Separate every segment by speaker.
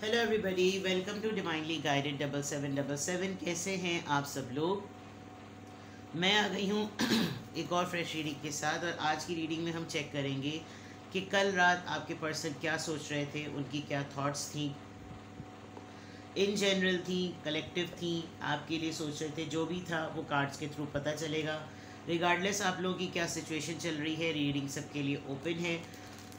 Speaker 1: Hello everybody, welcome to divinely guided 7777। कैसे हैं आप सब लोग। मैं आ गई हूँ एक और फ्रेश रीडिंग के साथ। और आज की रीडिंग में हम चेक करेंगे कि कल रात आपके पर्सन क्या सोच रहे थे, उनकी क्या थॉट्स थी, इन जनरल थी, कलेक्टिव थी, आपके लिए सोच रहे थे। जो भी था वो कार्ड्स के थ्रू पता चलेगा। रिगार्डलेस आप लोगों की क्या सिचुएशन चल रही है, रीडिंग सबके लिए ओपन है।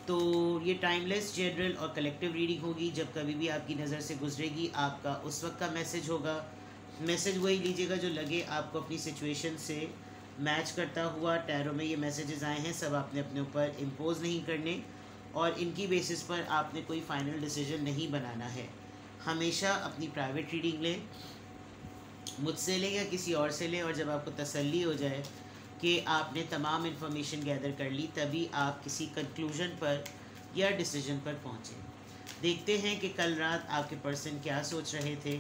Speaker 1: तो ये टाइमलेस जनरल और कलेक्टिव रीडिंग होगी। जब कभी भी आपकी नज़र से गुजरेगी आपका उस वक्त का मैसेज होगा। मैसेज वही लीजिएगा जो लगे आपको अपनी सिचुएशन से मैच करता हुआ। टैरो में ये मैसेजेस आए हैं, सब आपने अपने ऊपर इम्पोज नहीं करने और इनकी बेसिस पर आपने कोई फाइनल डिसीजन नहीं बनाना है। हमेशा अपनी प्राइवेट रीडिंग लें, मुझसे लें या किसी और से लें, और जब आपको तसल्ली हो जाए कि आपने तमाम इन्फॉर्मेशन गैदर कर ली, तभी आप किसी कंक्लूजन पर या डिसीजन पर पहुँचें। देखते हैं कि कल रात आपके पर्सन क्या सोच रहे थे।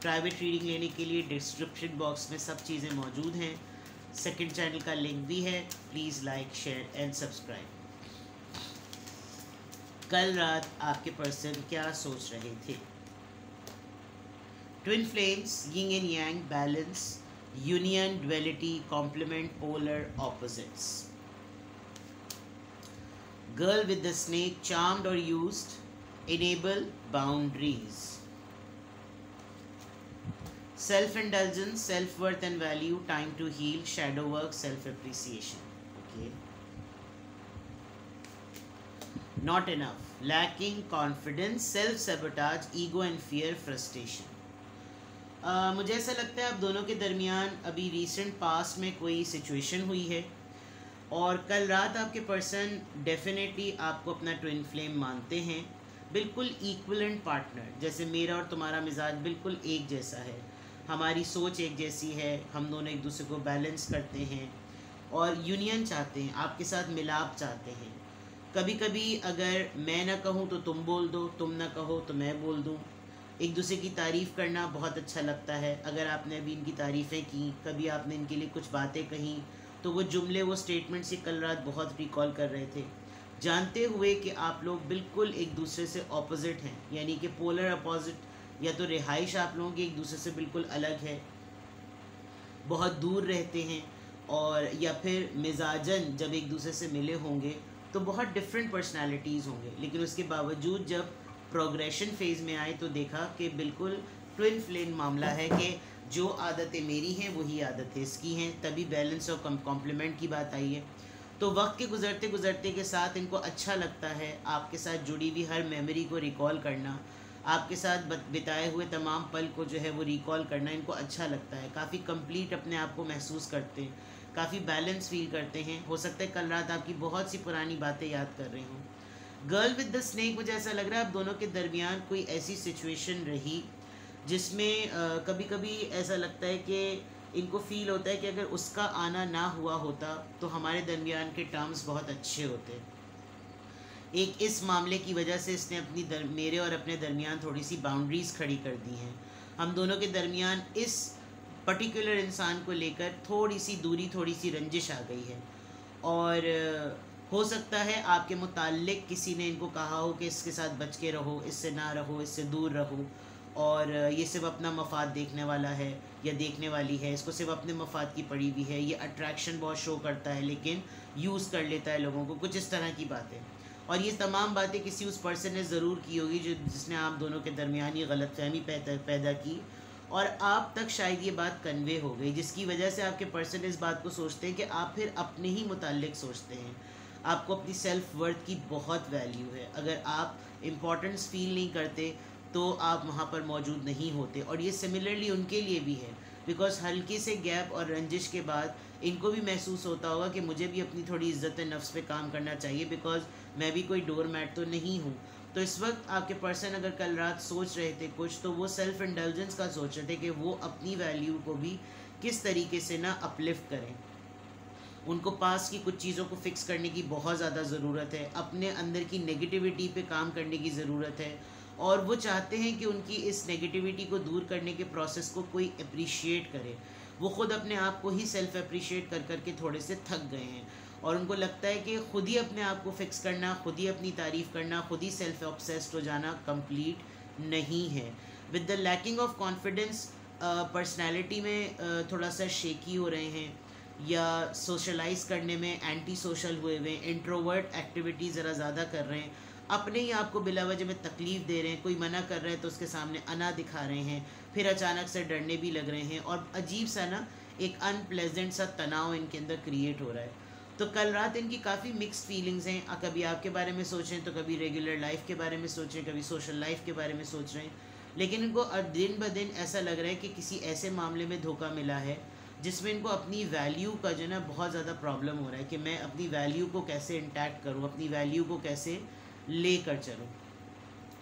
Speaker 1: प्राइवेट रीडिंग लेने के लिए डिस्क्रिप्शन बॉक्स में सब चीज़ें मौजूद हैं। सेकंड चैनल का लिंक भी है, please like share and subscribe. कल रात आपके पर्सन क्या सोच रहे थे। Twin flames, yin and yang, balance, union, duality, complement, polar opposites. Girl with the snake, charmed or used, enable boundaries. Self-indulgence, self-worth and value, time to heal, shadow work, self-appreciation. Okay. Not enough, lacking confidence, self-sabotage, ego and fear, frustration. मुझे ऐसा लगता है आप दोनों के दरमियान अभी recent past में कोई सिचुएशन हुई है और कल रात आपके पर्सन डेफिनेटली आपको अपना ट्विन फ्लेम मानते हैं, बिल्कुल इक्वलेंट पार्टनर। जैसे मेरा और तुम्हारा मिजाज बिल्कुल एक जैसा है, हमारी सोच एक जैसी है, हम दोनों एक दूसरे को बैलेंस करते हैं और यूनियन चाहते हैं, आपके साथ मिलाप चाहते हैं। कभी कभी अगर मैं ना कहूँ तो तुम बोल दो, तुम ना कहो तो मैं बोल दूँ। एक दूसरे की तारीफ़ करना बहुत अच्छा लगता है। अगर आपने अभी इनकी तारीफ़ें की, कभी आपने इनके लिए कुछ बातें कहीं, तो वो जुमले, वो स्टेटमेंट्स ये कल रात बहुत रिकॉल कर रहे थे, जानते हुए कि आप लोग बिल्कुल एक दूसरे से ऑपोजिट हैं, यानी कि पोलर अपोजिट। या तो रिहाइश आप लोगों की एक दूसरे से बिल्कुल अलग है, बहुत दूर रहते हैं, और या फिर मिजाजन जब एक दूसरे से मिले होंगे तो बहुत डिफरेंट पर्सनालिटीज़ होंगे। लेकिन उसके बावजूद जब प्रोग्रेशन फेज़ में आए तो देखा कि बिल्कुल ट्विन फ्लेम मामला है कि जो आदतें मेरी हैं वही आदतें इसकी हैं, तभी बैलेंस और कॉम्प्लीमेंट की बात आई है। तो वक्त के गुज़रते गुज़रते के साथ इनको अच्छा लगता है आपके साथ जुड़ी हुई हर मेमोरी को रिकॉल करना, आपके साथ बिताए हुए तमाम पल को जो है वो रिकॉल करना इनको अच्छा लगता है। काफ़ी कंप्लीट अपने आप को महसूस करते हैं, काफ़ी बैलेंस फील करते हैं। हो सकता है कल रात आपकी बहुत सी पुरानी बातें याद कर रहे हों। गर्ल विद द स्नेक, मुझे ऐसा लग रहा है आप दोनों के दरमियान कोई ऐसी सिचुएशन रही जिसमें कभी कभी ऐसा लगता है कि इनको फील होता है कि अगर उसका आना ना हुआ होता तो हमारे दरमियान के टर्म्स बहुत अच्छे होते। एक इस मामले की वजह से इसने मेरे और अपने दरमियान थोड़ी सी बाउंड्रीज़ खड़ी कर दी हैं। हम दोनों के दरमियान इस पर्टिकुलर इंसान को लेकर थोड़ी सी दूरी, थोड़ी सी रंजिश आ गई है। और हो सकता है आपके मुताल्लिक किसी ने इनको कहा हो कि इसके साथ बच के रहो, इससे ना रहो, इससे दूर रहो, और ये सिर्फ अपना मफाद देखने वाला है या देखने वाली है, इसको सिर्फ अपने मफाद की पड़ी हुई है, ये अट्रैक्शन बहुत शो करता है लेकिन यूज़ कर लेता है लोगों को, कुछ इस तरह की बातें। और ये तमाम बातें किसी उस पर्सन ने ज़रूर की होगी जिसने आप दोनों के दरमियान ये गलतफहमी पैदा की, और आप तक शायद ये बात कन्वे हो गई, जिसकी वजह से आपके पर्सन इस बात को सोचते हैं कि आप फिर अपने ही मुताल्लिक सोचते हैं। आपको अपनी सेल्फ वर्थ की बहुत वैल्यू है। अगर आप इम्पोर्टेंस फील नहीं करते तो आप वहाँ पर मौजूद नहीं होते। और ये सिमिलरली उनके लिए भी है, बिकॉज हल्के से गैप और रंजिश के बाद इनको भी महसूस होता होगा कि मुझे भी अपनी थोड़ी इज़्ज़त नफ्स पे काम करना चाहिए, बिकॉज मैं भी कोई डोर मैट तो नहीं हूँ। तो इस वक्त आपके पर्सन अगर कल रात सोच रहे थे कुछ, तो वो सेल्फ इंडल्जेंस का सोच रहे थे कि वो अपनी वैल्यू को भी किस तरीके से ना अपलिफ्ट करें। उनको पास की कुछ चीज़ों को फिक्स करने की बहुत ज़्यादा ज़रूरत है, अपने अंदर की नेगेटिविटी पे काम करने की ज़रूरत है, और वो चाहते हैं कि उनकी इस नेगेटिविटी को दूर करने के प्रोसेस को कोई अप्रिशिएट करे। वो ख़ुद अपने आप को ही सेल्फ अप्रिशिएट कर करके थोड़े से थक गए हैं, और उनको लगता है कि ख़ुद ही अपने आप को फिक्स करना, ख़ुद ही अपनी तारीफ़ करना, ख़ुद ही सेल्फ ऑब्सेस्ड हो जाना कंप्लीट नहीं है। With the lacking of confidence personality में थोड़ा सा शेकी हो रहे हैं, या सोशलाइज करने में एंटी सोशल हुए हुए, इंट्रोवर्ट एक्टिविटी ज़रा ज़्यादा कर रहे हैं, अपने ही आप को बिला वजह में तकलीफ़ दे रहे हैं, कोई मना कर रहा है तो उसके सामने अना दिखा रहे हैं, फिर अचानक से डरने भी लग रहे हैं, और अजीब सा ना एक अनप्लेजेंट सा तनाव इनके अंदर क्रिएट हो रहा है। तो कल रात इनकी काफ़ी मिक्स्ड फीलिंग्स हैं, कभी आपके बारे में सोचें तो कभी रेगुलर लाइफ के बारे में सोचें, कभी सोशल लाइफ के बारे में सोच रहे हैं, लेकिन इनको दिन ब दिन ऐसा लग रहा है कि किसी ऐसे मामले में धोखा मिला है जिसमें इनको अपनी वैल्यू का जो ना बहुत ज़्यादा प्रॉब्लम हो रहा है कि मैं अपनी वैल्यू को कैसे इंटैक्ट करूँ, अपनी वैल्यू को कैसे लेकर चलूँ।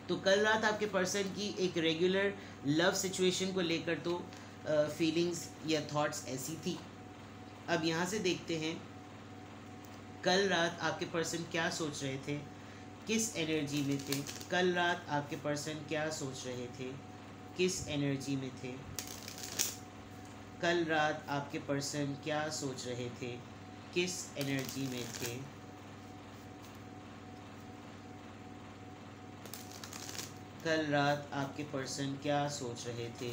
Speaker 1: तो कल रात आपके पर्सन की एक रेगुलर लव सिचुएशन को लेकर तो फीलिंग्स या थॉट्स ऐसी थी। अब यहाँ से देखते हैं कल रात आपके पर्सन क्या सोच रहे थे, किस एनर्जी में थे। कल रात आपके पर्सन क्या सोच रहे थे, किस एनर्जी में थे। कल रात आपके पर्सन क्या सोच रहे थे, किस एनर्जी में थे। कल रात आपके पर्सन क्या सोच रहे थे,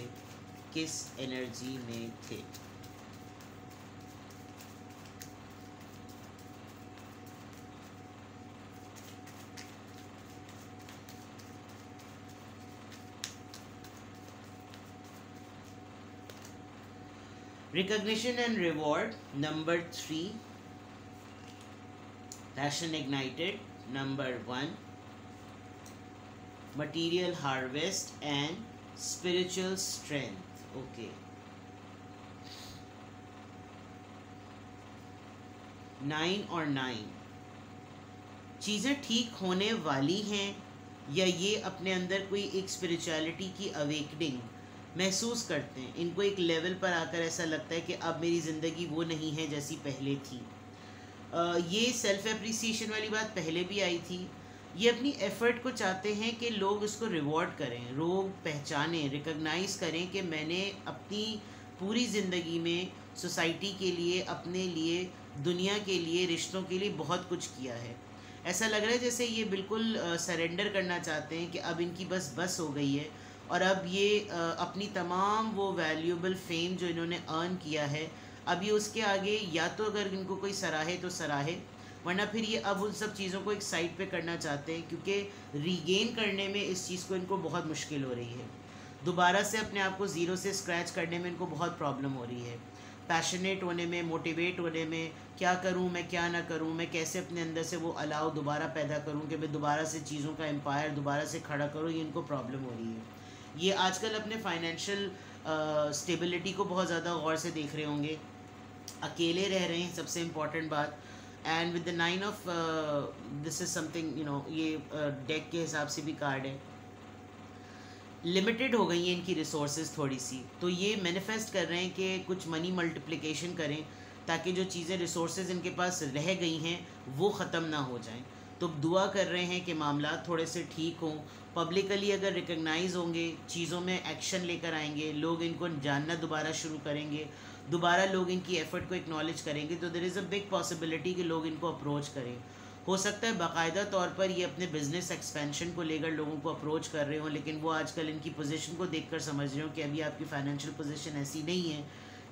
Speaker 1: किस एनर्जी में थे। Recognition and reward, number 3. Passion ignited, number 1. Material harvest and spiritual strength. Okay. 9 और 9. चीज़ें ठीक होने वाली हैं, या ये अपने अंदर कोई एक स्पिरिचुअलिटी की अवेकनिंग महसूस करते हैं। इनको एक लेवल पर आकर ऐसा लगता है कि अब मेरी ज़िंदगी वो नहीं है जैसी पहले थी। ये सेल्फ एप्रिसिएशन वाली बात पहले भी आई थी। ये अपनी एफ़र्ट को चाहते हैं कि लोग उसको रिवॉर्ड करें, लोग पहचानें, रिकॉग्नाइज़ करें कि मैंने अपनी पूरी ज़िंदगी में सोसाइटी के लिए, अपने लिए, दुनिया के लिए, रिश्तों के लिए बहुत कुछ किया है। ऐसा लग रहा है जैसे ये बिल्कुल सरेंडर करना चाहते हैं कि अब इनकी बस हो गई है, और अब ये अपनी तमाम वो वैल्यूएबल फेम जो इन्होंने अर्न किया है, अब ये उसके आगे या तो अगर इनको कोई सराहे तो सराहे, वरना फिर ये अब उन सब चीज़ों को एक साइड पे करना चाहते हैं, क्योंकि रीगेन करने में इस चीज़ को इनको बहुत मुश्किल हो रही है। दोबारा से अपने आप को ज़ीरो से स्क्रैच करने में इनको बहुत प्रॉब्लम हो रही है। पैशनेट होने में, मोटिवेट होने में, क्या करूं मैं क्या ना करूं, मैं कैसे अपने अंदर से वो अलाव दोबारा पैदा करूं कि मैं दोबारा से चीज़ों का एम्पायर दोबारा से खड़ा करूं, ये इनको प्रॉब्लम हो रही है। ये आजकल अपने फाइनेंशियल स्टेबिलिटी को बहुत ज़्यादा गौर से देख रहे होंगे, अकेले रह रहे हैं, सबसे इम्पॉर्टेंट बात। And with the 9 of this is something ये डेक के हिसाब से भी कार्ड है, लिमिटेड हो गई हैं इनकी रिसोर्सेज थोड़ी सी, तो ये मैनिफेस्ट कर रहे हैं कि कुछ मनी मल्टीप्लिकेशन करें ताकि जो चीज़ें रिसोर्सेज इनके पास रह गई हैं वो ख़त्म ना हो जाएं। तो दुआ कर रहे हैं कि मामला थोड़े से ठीक हों, पब्लिकली अगर रिकग्नाइज़ होंगे, चीज़ों में एक्शन लेकर आएंगे, लोग इनको जानना दोबारा शुरू करेंगे, दोबारा लोग इनकी एफ़र्ट को एक्नॉलेज करेंगे, तो there is a big possibility कि लोग इनको अप्रोच करें। हो सकता है बाकायदा तौर पर ये अपने बिज़नेस एक्सपेंशन को लेकर लोगों को अप्रोच कर रहे हों, लेकिन वो आजकल इनकी पोजीशन को देखकर समझ रहे हो कि अभी आपकी फाइनेंशियल पोजीशन ऐसी नहीं है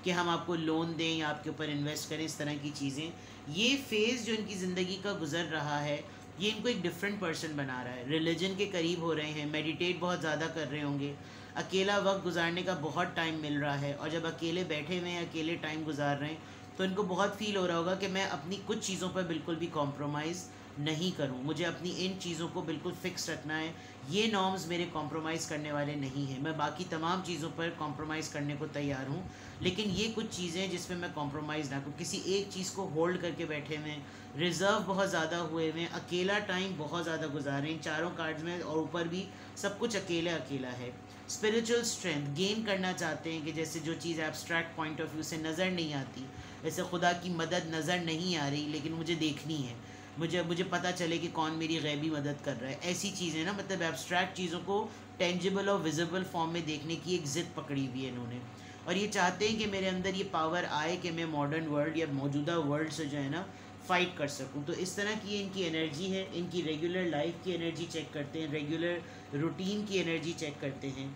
Speaker 1: कि हम आपको लोन दें या आपके ऊपर इन्वेस्ट करें, इस तरह की चीज़ें। ये फ़ेज़ जो इनकी ज़िंदगी का गुजर रहा है, ये इनको एक डिफरेंट पर्सन बना रहा है, रिलीजन के करीब हो रहे हैं, मेडिटेट बहुत ज़्यादा कर रहे होंगे, अकेला वक्त गुजारने का बहुत टाइम मिल रहा है, और जब अकेले बैठे हुए हैं, अकेले टाइम गुजार रहे हैं, तो इनको बहुत फील हो रहा होगा कि मैं अपनी कुछ चीज़ों पर बिल्कुल भी कॉम्प्रोमाइज़ नहीं करूं, मुझे अपनी इन चीज़ों को बिल्कुल फ़िक्स रखना है, ये नॉर्म्स मेरे कॉम्प्रोमाइज़ करने वाले नहीं हैं, मैं बाकी तमाम चीज़ों पर कॉम्प्रोमाइज़ करने को तैयार हूं, लेकिन ये कुछ चीज़ें जिसमें मैं कॉम्प्रोमाइज़ ना करूँ, किसी एक चीज़ को होल्ड करके बैठे हुए हैं, रिज़र्व बहुत ज़्यादा हुए हुए हैं, अकेला टाइम बहुत ज़्यादा गुजारें चारों कार्ड्स में, और ऊपर भी सब कुछ अकेला अकेला है। स्पिरिचुअल स्ट्रेंथ गेन करना चाहते हैं कि जैसे जो चीज़ एब्स्ट्रैक्ट पॉइंट ऑफ व्यू से नज़र नहीं आती, जैसे खुदा की मदद नज़र नहीं आ रही लेकिन मुझे देखनी है, मुझे पता चले कि कौन मेरी गैबी मदद कर रहा है, ऐसी चीज़ें ना, मतलब एब्स्ट्रैक्ट चीज़ों को टेंजिबल और विजिबल फॉर्म में देखने की एक ज़िद पकड़ी हुई है इन्होंने, और ये चाहते हैं कि मेरे अंदर ये पावर आए कि मैं मॉडर्न वर्ल्ड या मौजूदा वर्ल्ड से जो है ना फाइट कर सकूं। तो इस तरह की इनकी एनर्जी है। इनकी रेगुलर लाइफ की एनर्जी चेक करते हैं, रेगुलर रूटीन की एनर्जी चेक करते हैं।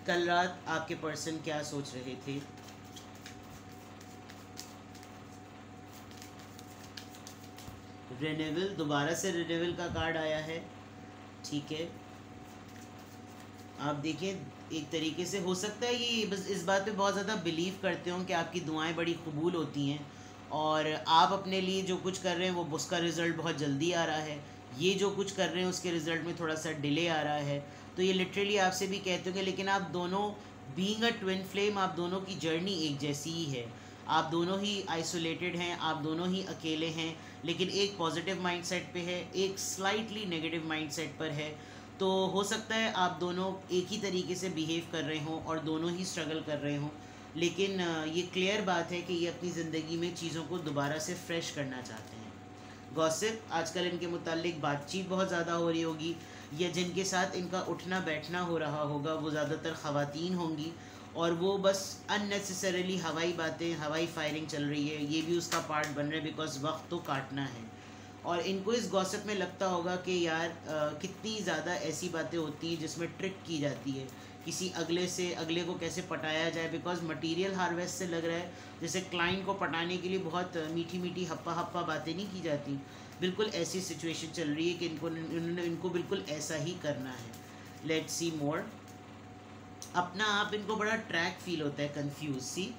Speaker 1: कल रात आपके पर्सन क्या सोच रहे थे? रिन्यूअल, दोबारा से रिन्यूअल का कार्ड आया है। ठीक है, आप देखिए एक तरीके से हो सकता है ये बस इस बात पे बहुत ज़्यादा बिलीव करते हो कि आपकी दुआएं बड़ी कबूल होती हैं और आप अपने लिए जो कुछ कर रहे हैं वो उसका रिज़ल्ट बहुत जल्दी आ रहा है। ये जो कुछ कर रहे हैं उसके रिज़ल्ट में थोड़ा सा डिले आ रहा है। तो ये लिटरली आपसे भी कहते होंगे, लेकिन आप दोनों बीइंग अ ट्विन फ्लेम, आप दोनों की जर्नी एक जैसी ही है। आप दोनों ही आइसोलेटेड हैं, आप दोनों ही अकेले हैं, लेकिन एक पॉजिटिव माइंडसेट पे है, एक स्लाइटली नेगेटिव माइंडसेट पर है। तो हो सकता है आप दोनों एक ही तरीके से बिहेव कर रहे हों और दोनों ही स्ट्रगल कर रहे हों, लेकिन ये क्लियर बात है कि ये अपनी ज़िंदगी में चीज़ों को दोबारा से फ्रेश करना चाहते हैं। गॉसिप, आजकल इनके मुतालिक बातचीत बहुत ज़्यादा हो रही होगी, या जिनके साथ इनका उठना बैठना हो रहा होगा वो ज़्यादातर ख़वातीन होंगी, और वो बस अननेसेसरीली हवाई बातें, हवाई फायरिंग चल रही है, ये भी उसका पार्ट बन रहा है बिकॉज वक्त तो काटना है। और इनको इस गॉसिप में लगता होगा कि यार कितनी ज़्यादा ऐसी बातें होती हैं जिसमें ट्रिक की जाती है, किसी अगले से अगले को कैसे पटाया जाए, बिकॉज मटेरियल हार्वेस्ट से लग रहा है जैसे क्लाइंट को पटाने के लिए बहुत मीठी मीठी हप्पा हप्पा बातें नहीं की जाती। बिल्कुल ऐसी सिचुएशन चल रही है कि इनको बिल्कुल ऐसा ही करना है। लेट्स सी मोर। अपना आप इनको बड़ा ट्रैक फील होता है, कंफ्यूज सी,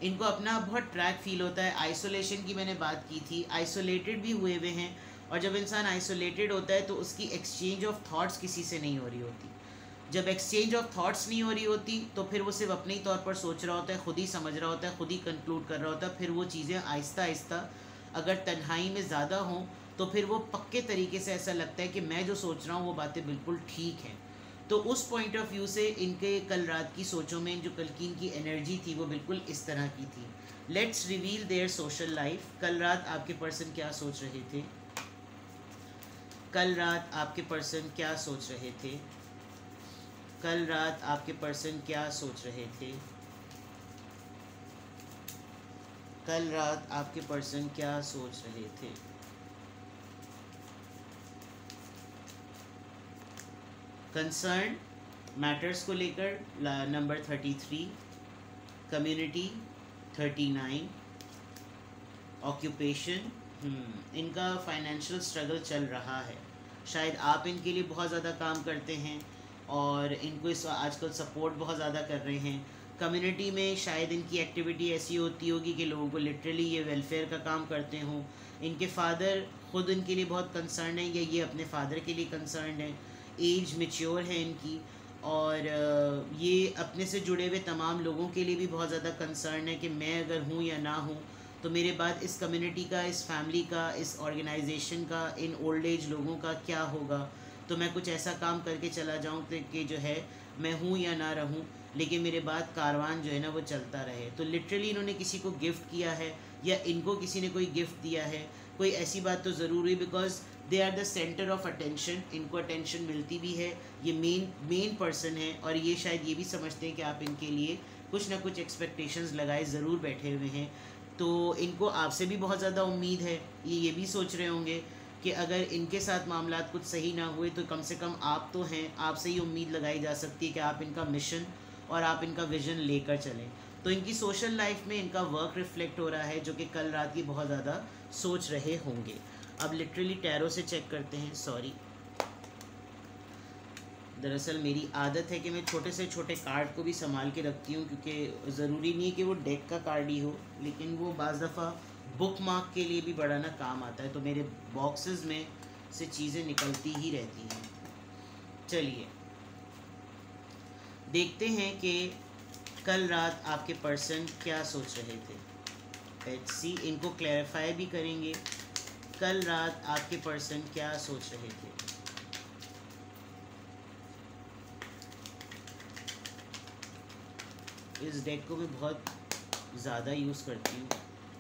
Speaker 1: इनको अपना बहुत ट्रैक फील होता है। आइसोलेशन की मैंने बात की थी, आइसोलेटेड भी हुए हुए हैं, और जब इंसान आइसोलेटेड होता है तो उसकी एक्सचेंज ऑफ थॉट्स किसी से नहीं हो रही होती। जब एक्सचेंज ऑफ थॉट्स नहीं हो रही होती तो फिर वो सिर्फ अपने ही तौर पर सोच रहा होता है, खुद ही समझ रहा होता है, खुद ही कंक्लूड कर रहा होता है। फिर वो चीज़ें आहिस्ता आहिस्ता अगर तन्हाई में ज़्यादा हों तो फिर वो पक्के तरीके से ऐसा लगता है कि मैं जो सोच रहा हूँ वो बातें बिल्कुल ठीक हैं। तो उस पॉइंट ऑफ व्यू से इनके कल रात की सोचों में जो कल की इनकी एनर्जी थी वो बिल्कुल इस तरह की थी। Let's reveal their social life. कल रात आपके पर्सन क्या सोच रहे थे? कल रात आपके पर्सन क्या सोच रहे थे? कल रात आपके पर्सन क्या सोच रहे थे? कल रात आपके पर्सन क्या सोच रहे थे? कंसर्न मैटर्स को लेकर नंबर 33, कम्युनिटी 39, ऑक्यूपेशन, इनका फाइनेंशियल स्ट्रगल चल रहा है। शायद आप इनके लिए बहुत ज़्यादा काम करते हैं और इनको इस आजकल सपोर्ट बहुत ज़्यादा कर रहे हैं। कम्युनिटी में शायद इनकी एक्टिविटी ऐसी होती होगी कि लोगों को लिटरली ये वेलफेयर का काम करते हों। इनके फादर खुद इनके लिए बहुत कंसर्न है, या ये अपने फादर के लिए कंसर्न है। एज मेच्योर है इनकी, और ये अपने से जुड़े हुए तमाम लोगों के लिए भी बहुत ज़्यादा कंसर्न है कि मैं अगर हूँ या ना हूँ तो मेरे बाद इस कम्युनिटी का, इस फैमिली का, इस ऑर्गेनाइजेशन का, इन ओल्ड एज लोगों का क्या होगा। तो मैं कुछ ऐसा काम करके चला जाऊँ कि जो है मैं हूँ या ना रहूँ, लेकिन मेरे बाद कारवान जो है ना वो चलता रहे। तो लिटरली इन्होंने किसी को गिफ्ट किया है या इनको किसी ने कोई गिफ्ट दिया है, कोई ऐसी बात तो ज़रूर हुई, because they are the centre of attention. इनको अटेंशन मिलती भी है, ये मेन पर्सन है, और ये शायद ये भी समझते हैं कि आप इनके लिए कुछ ना कुछ एक्सपेक्टेशंस लगाए ज़रूर बैठे हुए हैं। तो इनको आपसे भी बहुत ज़्यादा उम्मीद है। ये भी सोच रहे होंगे कि अगर इनके साथ मामलात कुछ सही ना हुए तो कम से कम आप तो हैं, आपसे ही उम्मीद लगाई जा सकती है कि आप इनका मिशन और आप इनका विज़न लेकर चलें। तो इनकी सोशल लाइफ में इनका वर्क रिफ्लेक्ट हो रहा है, जो कि कल रात की बहुत ज़्यादा सोच रहे होंगे। अब लिटरली टैरो से चेक करते हैं। सॉरी, दरअसल मेरी आदत है कि मैं छोटे से छोटे कार्ड को भी संभाल के रखती हूँ, क्योंकि ज़रूरी नहीं है कि वो डेक का कार्ड ही हो, लेकिन वो बाज़ दफ़ा बुक मार्क के लिए भी बड़ा ना काम आता है। तो मेरे बॉक्सेस में से चीज़ें निकलती ही रहती हैं। चलिए देखते हैं कि कल रात आपके पर्सन क्या सोच रहे थे। लेट्स सी, इनको क्लैरिफाई भी करेंगे। कल रात आपके पर्सन क्या सोच रहे थे? इस डेक को मैं बहुत ज़्यादा यूज़ करती हूँ,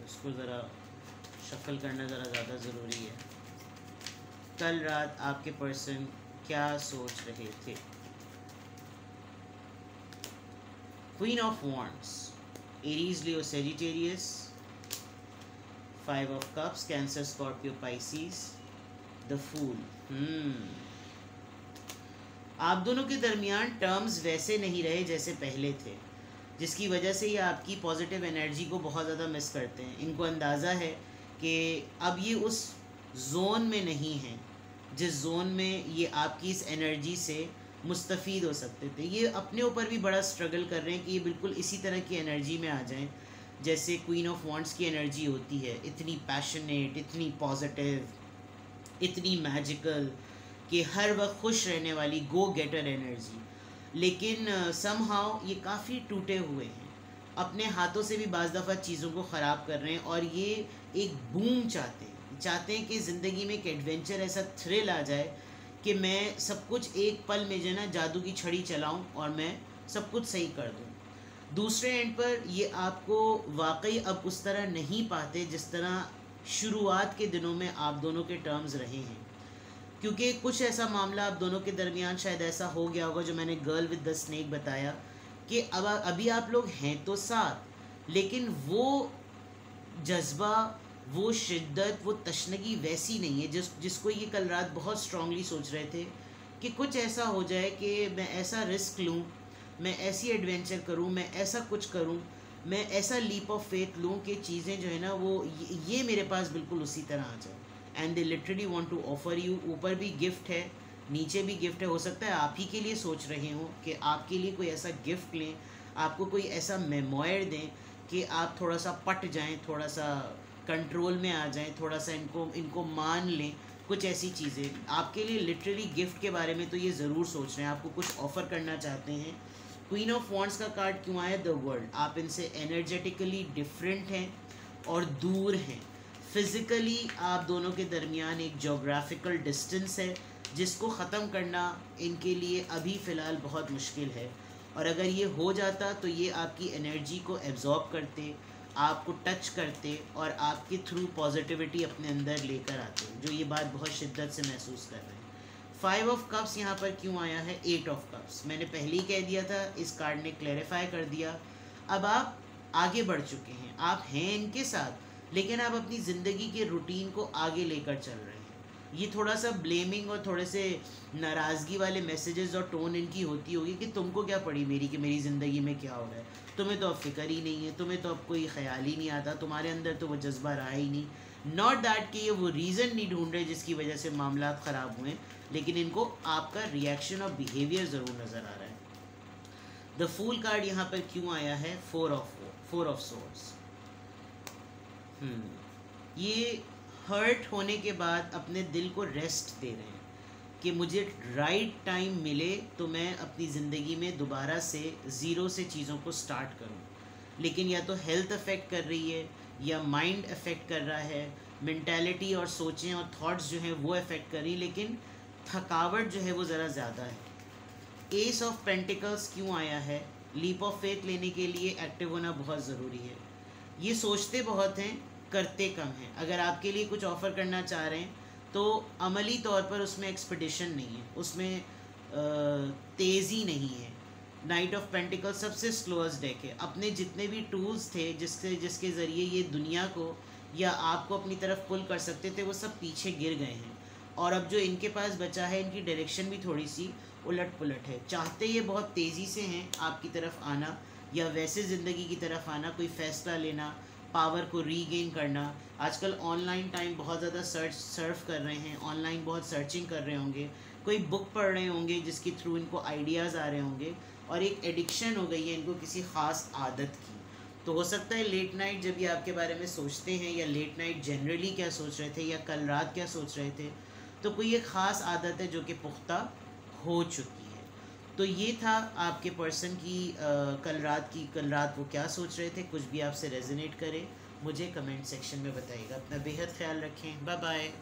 Speaker 1: उसको ज़रा शफल करना ज़रा ज़्यादा ज़रूरी है। कल रात आपके पर्सन क्या सोच रहे थे? Queen of wands, Aries, Leo, Sagittarius, five of cups, Cancer, Scorpio, Pisces, the fool. आप दोनों के दरमियान टर्म्स वैसे नहीं रहे जैसे पहले थे, जिसकी वजह से ये आपकी पॉजिटिव एनर्जी को बहुत ज़्यादा मिस करते हैं। इनको अंदाज़ा है कि अब ये उस जोन में नहीं हैं जिस जोन में ये आपकी इस एनर्जी से मुस्तफ़ीद हो सकते थे। ये अपने ऊपर भी बड़ा स्ट्रगल कर रहे हैं कि ये बिल्कुल इसी तरह की एनर्जी में आ जाएं जैसे क्वीन ऑफ वॉन्ड्स की एनर्जी होती है, इतनी पैशनेट, इतनी पॉजिटिव, इतनी मैजिकल, कि हर वक्त खुश रहने वाली गो गेटर एनर्जी। लेकिन समहाउ ये काफ़ी टूटे हुए हैं, अपने हाथों से भी बाज़ दफ़ा चीज़ों को ख़राब कर रहे हैं, और ये एक बूम चाहते हैं कि ज़िंदगी में एक एडवेंचर, ऐसा थ्रिल आ जाए कि मैं सब कुछ एक पल में जो है ना जादू की छड़ी चलाऊं और मैं सब कुछ सही कर दूं। दूसरे एंड पर ये आपको वाकई अब उस तरह नहीं पाते जिस तरह शुरुआत के दिनों में आप दोनों के टर्म्स रहे हैं, क्योंकि कुछ ऐसा मामला आप दोनों के दरमियान शायद ऐसा हो गया होगा जो मैंने गर्ल विद द स्नेक बताया कि अब अभी आप लोग हैं तो साथ, लेकिन वो जज्बा, वो शिद्दत, वो तशनगी वैसी नहीं है जिसको ये कल रात बहुत स्ट्रांगली सोच रहे थे कि कुछ ऐसा हो जाए कि मैं ऐसा रिस्क लूँ, मैं ऐसी एडवेंचर करूँ, मैं ऐसा कुछ करूँ, मैं ऐसा लीप ऑफ फेथ लूँ कि चीज़ें जो है ना वो ये मेरे पास बिल्कुल उसी तरह आ जाए। And they literally want to offer you, ऊपर भी गिफ्ट है, नीचे भी गिफ्ट है। हो सकता है आप ही के लिए सोच रहे हो कि आपके लिए कोई ऐसा गिफ्ट लें, आपको कोई ऐसा मेमोयर दें कि आप थोड़ा सा पट जाएं, थोड़ा सा कंट्रोल में आ जाएं, थोड़ा सा इनको मान लें, कुछ ऐसी चीज़ें आपके लिए लिटरली गिफ्ट के बारे में तो ये ज़रूर सोच रहे हैं, आपको कुछ ऑफ़र करना चाहते हैं। क्वीन ऑफ वॉन्ड्स का कार्ड क्यों आया? The world. आप इनसे एनर्जेटिकली डिफरेंट हैं और दूर हैं। फिज़िकली आप दोनों के दरमियान एक जोग्राफिकल डिस्टेंस है जिसको ख़त्म करना इनके लिए अभी फ़िलहाल बहुत मुश्किल है, और अगर ये हो जाता तो ये आपकी एनर्जी को एब्जॉर्ब करते, आपको टच करते और आपके थ्रू पॉजिटिविटी अपने अंदर लेकर आते, जो ये बात बहुत शिद्दत से महसूस कर रहे हैं। फाइव ऑफ कप्स यहाँ पर क्यों आया है? Eight of cups. मैंने पहले ही कह दिया था, इस कार्ड ने क्लैरिफाई कर दिया। अब आप आगे बढ़ चुके हैं, आप हैं इनके साथ, लेकिन आप अपनी ज़िंदगी के रूटीन को आगे लेकर चल रहे हैं। ये थोड़ा सा ब्लेमिंग और थोड़े से नाराज़गी वाले मैसेजेस और टोन इनकी होती होगी कि तुमको क्या पड़ी मेरी, कि मेरी ज़िंदगी में क्या हो रहा है, तुम्हें तो अब फिक्र ही नहीं है, तुम्हें तो अब कोई ख्याल ही नहीं आता, तुम्हारे अंदर तो वो जज्बा रहा ही नहीं। नॉट दैट कि ये वो रीज़न नहीं ढूंढ रहे जिसकी वजह से मामला ख़राब हुए, लेकिन इनको आपका रिएक्शन और बिहेवियर ज़रूर नज़र आ रहा है। द फूल कार्ड यहाँ पर क्यों आया है? Four of swords. ये हर्ट होने के बाद अपने दिल को रेस्ट दे रहे हैं कि मुझे राइट टाइम मिले तो मैं अपनी ज़िंदगी में दोबारा से ज़ीरो से चीज़ों को स्टार्ट करूं। लेकिन या तो हेल्थ अफेक्ट कर रही है या माइंड अफेक्ट कर रहा है, मेंटालिटी और सोचें और थॉट्स जो हैं वो अफेक्ट कर रही, लेकिन थकावट जो है वो ज़रा ज़्यादा है। एस ऑफ पेंटिकल्स क्यों आया है? लीप ऑफ फेथ लेने के लिए एक्टिव होना बहुत ज़रूरी है। ये सोचते बहुत हैं, करते कम हैं। अगर आपके लिए कुछ ऑफ़र करना चाह रहे हैं तो अमली तौर पर उसमें एक्सपेडिशन नहीं है, उसमें तेज़ी नहीं है। नाइट ऑफ पेंटिकल सबसे स्लोएस्ट डेक है। अपने जितने भी टूल्स थे जिसके ज़रिए ये दुनिया को या आपको अपनी तरफ पुल कर सकते थे, वो सब पीछे गिर गए हैं, और अब जो इनके पास बचा है इनकी डायरेक्शन भी थोड़ी सी उलट पुलट है। चाहते ये बहुत तेज़ी से हैं आपकी तरफ आना, या वैसे ज़िंदगी की तरफ आना, कोई फ़ैसला लेना, पावर को रीगेन करना। आजकल ऑनलाइन टाइम बहुत ज़्यादा सर्फ कर रहे हैं, ऑनलाइन बहुत सर्चिंग कर रहे होंगे, कोई बुक पढ़ रहे होंगे जिसके थ्रू इनको आइडियाज़ आ रहे होंगे, और एक एडिक्शन हो गई है इनको किसी ख़ास आदत की। तो हो सकता है लेट नाइट जब ये आपके बारे में सोचते हैं, या लेट नाइट जनरली क्या सोच रहे थे, या कल रात क्या सोच रहे थे, तो कोई एक ख़ास आदत है जो कि पुख्ता हो चुकी है। तो ये था आपके पर्सन की कल रात वो क्या सोच रहे थे। कुछ भी आपसे रेजोनेट करे मुझे कमेंट सेक्शन में बताइएगा। अपना बेहद ख्याल रखें। Bye bye.